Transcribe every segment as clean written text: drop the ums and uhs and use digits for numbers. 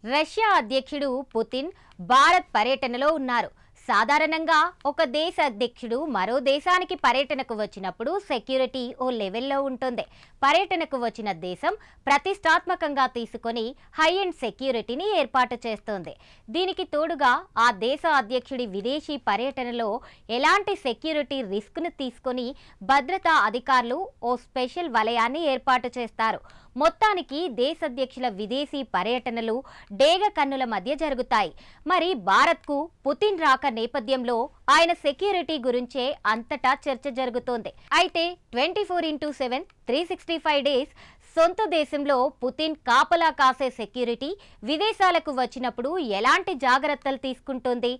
Russia అధ్యక్షుడు Putin Bharat పర్యటనలో ఉన్నారు. సాధారణంగా ఒక దేశ అధ్యక్షుడు మరో దేశానికి పర్యటనకు వచ్చినప్పుడు సెక్యూరిటీ ఓ లెవెల్లో ఉంటుంది. పర్యటనకు వచ్చిన దేశం ప్రతిష్టాత్మకంగా తీసుకొని హై అండ్ సెక్యూరిటీని ఏర్పాటు చేస్తుంది. దీనికి తోడుగా ఆ దేశ అధ్యక్షుడి విదేశీ పర్యటనలో ఎలాంటి సెక్యూరిటీ రిస్క్ను తీసుకొని భద్రతా అధికారులు ఓ స్పెషల్ వలయాన్ని ఏర్పాటు చేస్తారు. మొత్తానికి దేశాధ్యక్షుల విదేశీ పర్యటనలు డేగ కన్నుల మధ్య జరుగుతాయి. మరి భారత్కు పుతిన్ రాక నేపథ్యంలో ఆయన సెక్యూరిటీ గురించే అంతటా చర్చ జరుగుతోంది. అయితే 24/7 365 డేస్ సొంత దేశంలో పుతిన్ కాపలా కాసే సెక్యూరిటీ విదేశాలకు వచ్చినప్పుడు ఎలాంటి జాగ్రత్తలు తీసుకుంటుంది?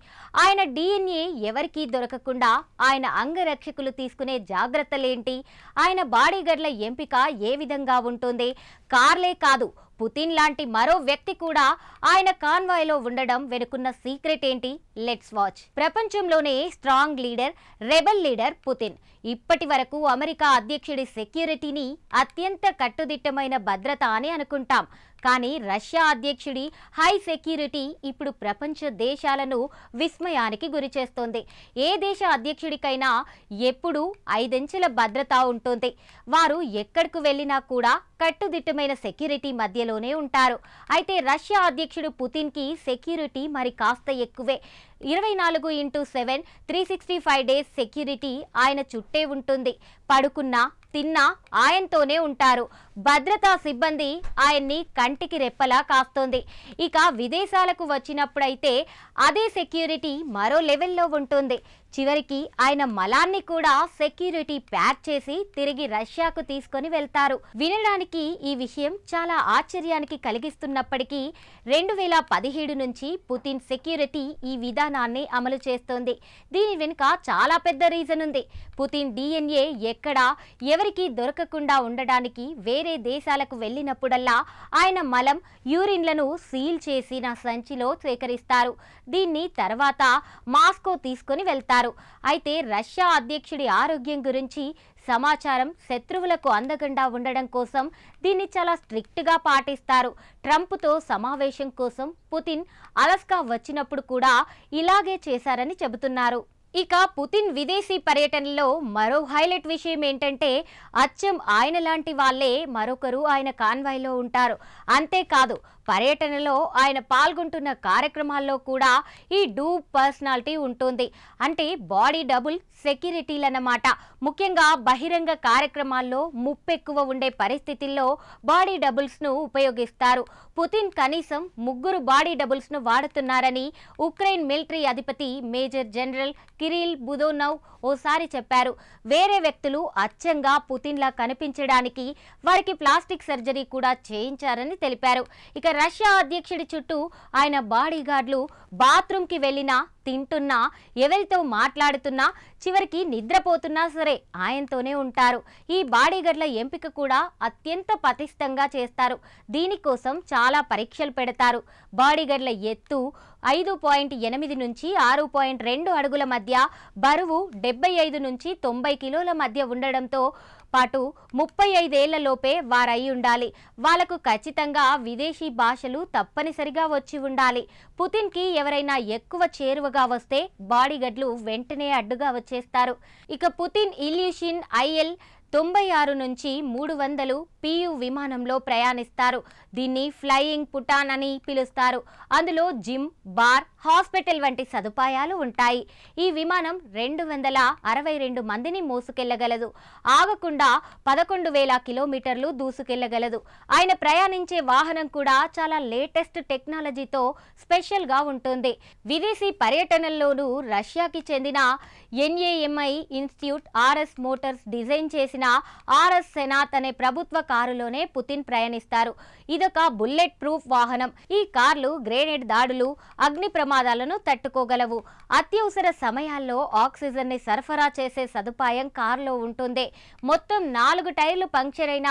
ఆయన DNA ఎవరికీ దొరకకుండా ఆయన అంగరక్షకులు తీసుకునే జాగ్రత్తలేంటి? ఆయన బాడీగార్డ్ల ఎంపిక ఏ విధంగా ఉంటుంది? కార్లే కాదు, పుతిన్ లాంటి మరో వ్యక్తి కూడా ఆయన కాన్వాయ్లో ఉండడం వెనుకున్న సీక్రెట్ ఏంటి? Let's watch. ప్రపంచంలోనే strong leader, rebel leader Putin. ఇప్పటి వరకు అమెరికా అధ్యక్షుడి సెక్యూరిటీని అత్యంత కట్టుదిట్టమైన భద్రత అని అనుకుంటాం. కానీ రష్యా అధ్యక్షుడి హై సెక్యూరిటీ ఇప్పుడు ప్రపంచ దేశాలను విస్మయానికి గురిచేస్తోంది. ఏ దేశ అధ్యక్షుడికైనా ఎప్పుడూ 5 అంచెల భద్రత ఉంటుంది. వారు ఎక్కడికి వెళ్ళినా కూడా కట్టుదిట్టమైన సెక్యూరిటీ మధ్యలోనే ఉంటారు. అయితే రష్యా అధ్యక్షుడు పుతిన్కి సెక్యూరిటీ మరి కాస్త ఎక్కువే. 24/7 365 డేస్ సెక్యూరిటీ ఆయన చుట్టే ఉంటుంది. పడుకున్నా తిన్నా ఆయనతోనే ఉంటారు. భద్రతా సిబ్బంది ఆయన్ని కంటికి రెప్పలా కాస్తోంది. ఇక విదేశాలకు వచ్చినప్పుడైతే అదే సెక్యూరిటీ మరో లెవెల్లో ఉంటుంది. చివరికి ఆయన మలాన్ని కూడా సెక్యూరిటీ ప్యాక్ చేసి తిరిగి రష్యాకు తీసుకొని వెళ్తారు. వినడానికి ఈ విషయం చాలా ఆశ్చర్యానికి కలిగిస్తున్నప్పటికీ 2017 నుంచి పుతిన్ సెక్యూరిటీ ఈ విధానాన్ని అమలు చేస్తోంది. దీని వెనుక చాలా పెద్ద రీజన్ ఉంది. పుతిన్ DNA ఎక్కడా ఎవరికీ దొరకకుండా ఉండడానికి వేరే దేశాలకు వెళ్ళినప్పుడల్లా ఆయన మలం, యూరిన్లను సీల్ చేసిన సంచిలో సేకరిస్తారు. దీన్ని తర్వాత మాస్కో తీసుకొని వెళ్తారు. అయితే రష్యా అధ్యక్షుడి ఆరోగ్యం గురించి సమాచారం శత్రువులకు అందకుండా ఉండడం కోసం దీన్ని చాలా స్ట్రిక్ట్గా పాటిస్తారు. ట్రంప్తో సమావేశం కోసం పుతిన్ అలస్కా వచ్చినప్పుడు కూడా ఇలాగే చేశారని చెబుతున్నారు. ఇక పుతిన్ విదేశీ పర్యటనలో మరో హైలైట్ విషయం ఏంటంటే అచ్చం ఆయన లాంటి వాళ్ళే మరొకరు ఆయన కాన్వాయ్లో ఉంటారు. అంతేకాదు పర్యటనలో ఆయన పాల్గొంటున్న కార్యక్రమాల్లో కూడా ఈ డూప్ పర్సనాలిటీ ఉంటుంది. అంటే బాడీ డబుల్ సెక్యూరిటీలన్నమాట. ముఖ్యంగా బహిరంగ కార్యక్రమాల్లో ముప్పెక్కువ ఉండే పరిస్థితుల్లో బాడీ డబుల్స్ను ఉపయోగిస్తారు. పుతిన్ కనీసం 3 బాడీ డబుల్స్ను వాడుతున్నారని ఉక్రెయిన్ మిలిటరీ అధిపతి మేజర్ జనరల్ కిరిల్ బుదోనవ్ ఓసారి చెప్పారు. వేరే వ్యక్తులు అచ్చంగా పుతిన్లా కనిపించడానికి వారికి ప్లాస్టిక్ సర్జరీ కూడా చేయించారని తెలిపారు. ఇక రష్యా అధ్యక్షుడి చుట్టూ ఆయన బాడీగార్డ్లు బాత్రూంకి వెళ్ళినా, తింటున్నా, ఎవరితో మాట్లాడుతున్నా, చివరికి నిద్రపోతున్నా సరే ఆయనతోనే ఉంటారు. ఈ బాడీగార్డ్ల ఎంపిక కూడా అత్యంత పటిష్టంగా చేస్తారు. దీనికోసం చాలా పరీక్షలు పెడతారు. బాడీగార్డ్ల ఎత్తు 5.8 నుంచి 6.2 అడుగుల మధ్య, బరువు 75 నుంచి 90 కిలోల మధ్య ఉండడంతో పాటు 35 ఏళ్లలోపే వారయి ఉండాలి. వాళ్లకు ఖచ్చితంగా విదేశీ భాషలు తప్పనిసరిగా వచ్చి ఉండాలి. పుతిన్కి ఎవరైనా ఎక్కువ చేరువగా వస్తే బాడీగార్డ్లు వెంటనే అడ్డుగా వచ్చేస్తారు. ఇక పుతిన్ ఇల్యూషన్ IL-96 నుంచి 300 PU విమానంలో ప్రయాణిస్తారు. దీన్ని ఫ్లయింగ్ పుటాన్ అని పిలుస్తారు. అందులో జిమ్, బార్, హాస్పిటల్ వంటి సదుపాయాలు ఉంటాయి. ఈ విమానం 262 మందిని మోసుకెళ్లగలదు. ఆగకుండా 11,000 కిలోమీటర్లు దూసుకెళ్లగలదు. ఆయన ప్రయాణించే వాహనం కూడా చాలా లేటెస్ట్ టెక్నాలజీతో స్పెషల్గా ఉంటుంది. విదేశీ పర్యటనల్లోనూ రష్యాకి చెందిన NAMI institute RS Motors design చేసిన RS సెనాత్ అనే ప్రభుత్వ కారులోనే పుతిన్ ప్రయాణిస్తారు. ఇదొక బుల్లెట్ ప్రూఫ్ వాహనం. ఈ కార్లు గ్రెనేడ్ దాడులు, అగ్ని ప్రమాదాలను తట్టుకోగలవు. అత్యవసర సమయాల్లో ఆక్సిజన్ ని సరఫరా చేసే సదుపాయం కారులో ఉంటుంది. మొత్తం 4 టైర్లు పంక్చర్ అయిన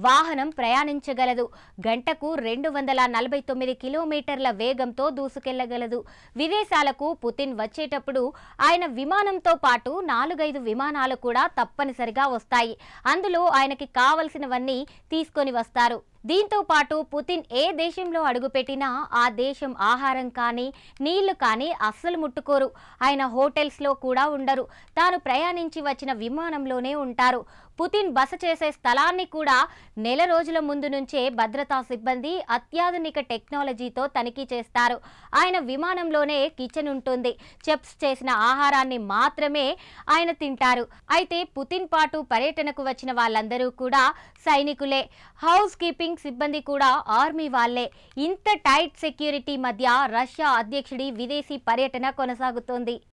వాహనం ప్రయాణించగలదు. గంటకు 249 కిలోమీటర్ల వేగంతో దూసుకెళ్లగలదు. విదేశాలకు పుతిన్ వచ్చేటప్పుడు ఆయన విమానంతో పాటు 4-5 విమానాలు కూడా తప్పనిసరిగా వస్తాయి. అందులో ఆయనకి కావలసినవన్నీ తీసుకొని వస్తారు. దీంతో పాటు పుతిన్ ఏ దేశంలో అడుగుపెట్టినా ఆ దేశం ఆహారం కానీ నీళ్లు కానీ అస్సలు ముట్టుకోరు. ఆయన హోటల్స్లో కూడా ఉండరు. తాను ప్రయాణించి వచ్చిన విమానంలోనే ఉంటారు. పుతిన్ బస చేసే స్థలాన్ని కూడా నెల రోజుల ముందు నుంచే భద్రతా సిబ్బంది అత్యాధునిక టెక్నాలజీతో తనిఖీ చేస్తారు. ఆయన విమానంలోనే కిచెన్ ఉంటుంది. చెఫ్స్ చేసిన ఆహారాన్ని మాత్రమే ఆయన తింటారు. అయితే పుతిన్ పాటు పర్యటనకు వచ్చిన వాళ్ళందరూ కూడా సైనికులే. హౌస్ కీపింగ్ సిబ్బంది కూడా ఆర్మీ వాళ్లే. ఇంత టైట్ సెక్యూరిటీ మధ్య రష్యా అధ్యక్షుడి విదేశీ పర్యటన కొనసాగుతోంది.